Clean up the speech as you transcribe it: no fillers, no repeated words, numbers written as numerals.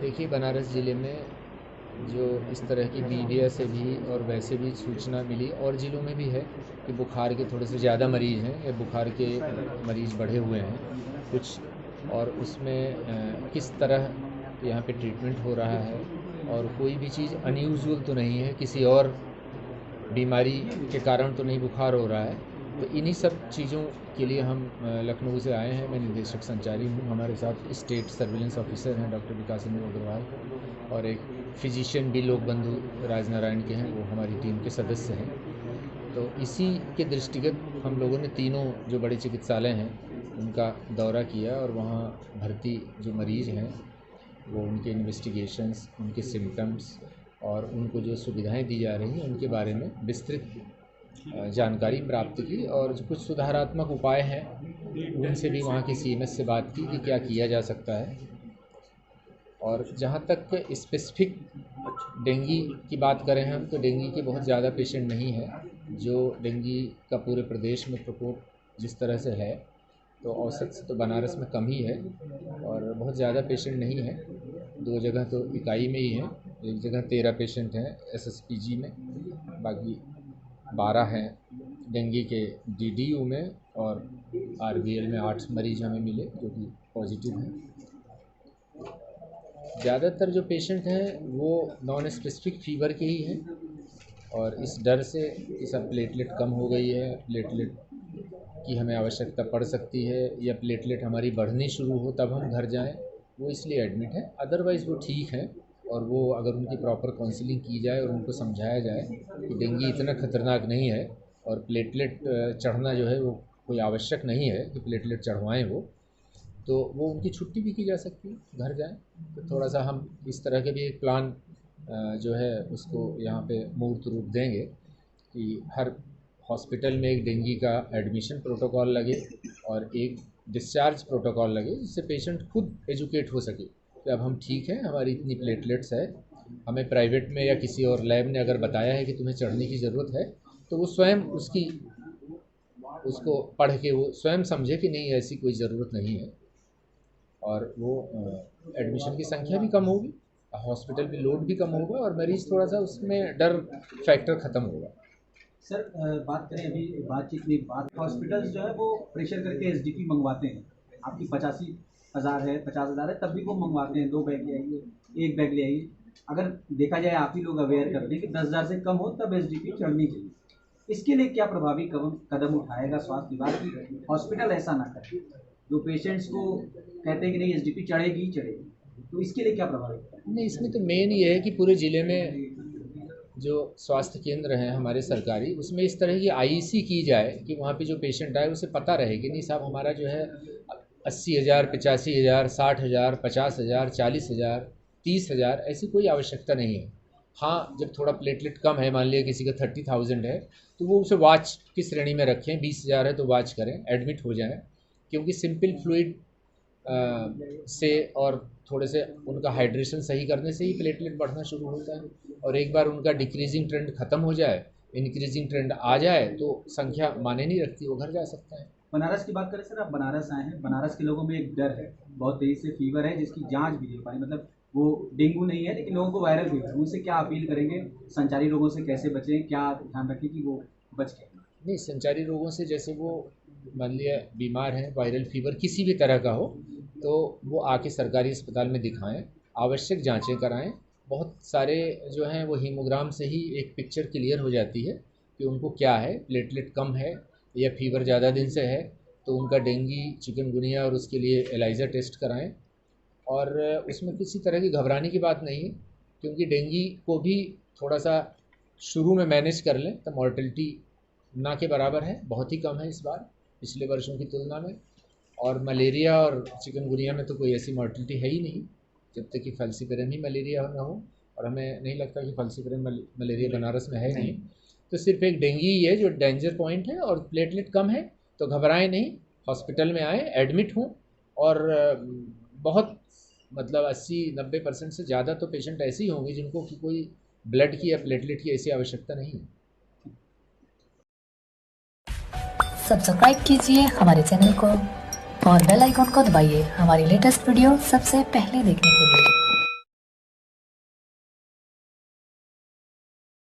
देखिए, बनारस ज़िले में जो इस तरह की मीडिया से भी और वैसे भी सूचना मिली और ज़िलों में भी है कि बुखार के थोड़े से ज़्यादा मरीज़ हैं या बुखार के मरीज़ बढ़े हुए हैं कुछ, और उसमें किस तरह यहाँ पे ट्रीटमेंट हो रहा है और कोई भी चीज़ अनयूजुअल तो नहीं है, किसी और बीमारी के कारण तो नहीं बुखार हो रहा है। तो इन्हीं सब चीज़ों के लिए हम लखनऊ से आए हैं। मैं निदेशक संचारी हूँ। हमारे साथ स्टेट सर्विलेंस ऑफिसर हैं डॉक्टर विकास चंद्र अग्रवाल, और एक फिजिशियन भी लोक बंधु राजनारायण के हैं, वो हमारी टीम के सदस्य हैं। तो इसी के दृष्टिगत हम लोगों ने तीनों जो बड़े चिकित्सालय हैं उनका दौरा किया और वहाँ भर्ती जो मरीज़ हैं वो उनके इन्वेस्टिगेशंस, उनके सिम्टम्स और उनको जो सुविधाएं दी जा रही हैं उनके बारे में विस्तृत जानकारी प्राप्त की, और जो कुछ सुधारात्मक उपाय हैं उनसे भी वहाँ के सीएमएस से बात की कि क्या किया जा सकता है। और जहाँ तक स्पेसिफिक डेंगू की बात करें हम, तो डेंगू के बहुत ज़्यादा पेशेंट नहीं हैं। जो डेंगू का पूरे प्रदेश में प्रकोप जिस तरह से है, तो औसत से तो बनारस में कम ही है और बहुत ज़्यादा पेशेंट नहीं है। 2 जगह तो इकाई में ही हैं, एक जगह 13 पेशेंट हैं एसएसपीजी में, बाकी 12 हैं डेंगू के डीडीयू में, और आरबीएल में 8 मरीज हमें मिले जो कि पॉजिटिव हैं। ज़्यादातर जो पेशेंट हैं वो नॉन स्पेसिफिक फ़ीवर के ही हैं, और इस डर से कि सब प्लेटलेट कम हो गई है, प्लेटलेट की हमें आवश्यकता पड़ सकती है या प्लेटलेट हमारी बढ़नी शुरू हो तब हम घर जाएं, वो इसलिए एडमिट है। अदरवाइज़ वो ठीक है, और वो अगर उनकी प्रॉपर काउंसलिंग की जाए और उनको समझाया जाए कि डेंगू इतना ख़तरनाक नहीं है और प्लेटलेट चढ़ना जो है वो कोई आवश्यक नहीं है कि प्लेटलेट चढ़वाएँ तो वो उनकी छुट्टी भी की जा सकती है, घर जाएं। तो थोड़ा सा हम इस तरह के भी एक प्लान जो है उसको यहाँ पे मूर्त रूप देंगे कि हर हॉस्पिटल में एक डेंगू का एडमिशन प्रोटोकॉल लगे और एक डिस्चार्ज प्रोटोकॉल लगे, जिससे पेशेंट खुद एजुकेट हो सके कि अब हम ठीक हैं, हमारी इतनी प्लेटलेट्स है। हमें प्राइवेट में या किसी और लैब ने अगर बताया है कि तुम्हें चढ़ने की ज़रूरत है, तो वो स्वयं उसको पढ़ के वो स्वयं समझे कि नहीं, ऐसी कोई ज़रूरत नहीं है, और वो एडमिशन की संख्या भी कम होगी, हॉस्पिटल भी लोड भी कम होगा, और मरीज़ थोड़ा सा उसमें डर फैक्टर ख़त्म होगा। सर बात करें अभी बातचीत में बात हॉस्पिटल्स जो है वो प्रेशर करके एसडीपी मंगवाते हैं। आपकी 85,000 है, 50,000 है, तब भी वो मंगवाते हैं 2 बैग ले आइए, 1 बैग ले आइए। अगर देखा जाए आप ही लोग अवेयर करते हैं कि 10,000 से कम हो तब एसडीपी चढ़नी चाहिए। इसके लिए क्या प्रभावी कदम उठाएगा स्वास्थ्य विभाग की हॉस्पिटल ऐसा ना करे, जो पेशेंट्स को कहते हैं कि नहीं एसडीपी चढ़ेगी ही चढ़ेगी, तो इसके लिए क्या प्रभावी? नहीं, इसमें तो मेन ये है कि पूरे ज़िले में जो स्वास्थ्य केंद्र हैं हमारे सरकारी, उसमें इस तरह की आईईसी की जाए कि वहाँ पे जो पेशेंट आए उसे पता रहे कि नहीं साहब, हमारा जो है 80,000, 85,000, 60,000, 50,000, 40,000, 30,000 ऐसी कोई आवश्यकता नहीं है। हाँ, जब थोड़ा प्लेटलेट कम है, मान लिया किसी का 30,000 है, तो वो उसे वाच की श्रेणी में रखें। 20,000 है तो वाच करें, एडमिट हो जाएं, क्योंकि सिंपल फ्लूइड से और थोड़े से उनका हाइड्रेशन सही करने से ही प्लेटलेट बढ़ना शुरू होता है, और एक बार उनका डिक्रीजिंग ट्रेंड ख़त्म हो जाए, इंक्रीजिंग ट्रेंड आ जाए, तो संख्या माने नहीं रखती, वो घर जा सकता है। बनारस की बात करें सर, आप बनारस आए हैं, बनारस के लोगों में एक डर है, बहुत तेजी से फीवर है जिसकी जांच भी नहीं हो पाई, मतलब वो डेंगू नहीं है लेकिन लोगों को वायरल फीवर। उनसे क्या अपील करेंगे, संचारी रोगों से कैसे बचें, क्या ध्यान रखें कि वो बच के? नहीं, संचारी रोगों से जैसे वो मान लिया बीमार हैं, वायरल फीवर किसी भी तरह का हो, तो वो आके सरकारी अस्पताल में दिखाएं, आवश्यक जांचें कराएं। बहुत सारे जो हैं वो हीमोग्राम से ही एक पिक्चर क्लियर हो जाती है कि उनको क्या है, प्लेटलेट कम है या फीवर ज़्यादा दिन से है, तो उनका डेंगू, चिकनगुनिया और उसके लिए एलाइज़ा टेस्ट कराएं। और उसमें किसी तरह की घबराने की बात नहीं है, क्योंकि डेंगू को भी थोड़ा सा शुरू में मैनेज कर लें तो मॉर्टेलिटी ना के बराबर है, बहुत ही कम है इस बार पिछले वर्षों की तुलना में। और मलेरिया और चिकनगुनिया में तो कोई ऐसी मॉर्टेलिटी है ही नहीं, जब तक कि फैल्सीपेरम ही मलेरिया ना हो, और हमें नहीं लगता कि फैल्सीपेरम मलेरिया बनारस में है नहीं। तो सिर्फ एक डेंगू ही है जो डेंजर पॉइंट है, और प्लेटलेट कम है, तो घबराएं नहीं, हॉस्पिटल में आएँ, एडमिट हों। और बहुत मतलब 80-90% से ज़्यादा तो पेशेंट ऐसे ही होंगे जिनको कि कोई ब्लड की या प्लेटलेट की ऐसी आवश्यकता नहीं है। सब्सक्राइब कीजिए हमारे चैनल को और बेल आइकॉन को दबाइए हमारी लेटेस्ट वीडियो सबसे पहले देखने के लिए।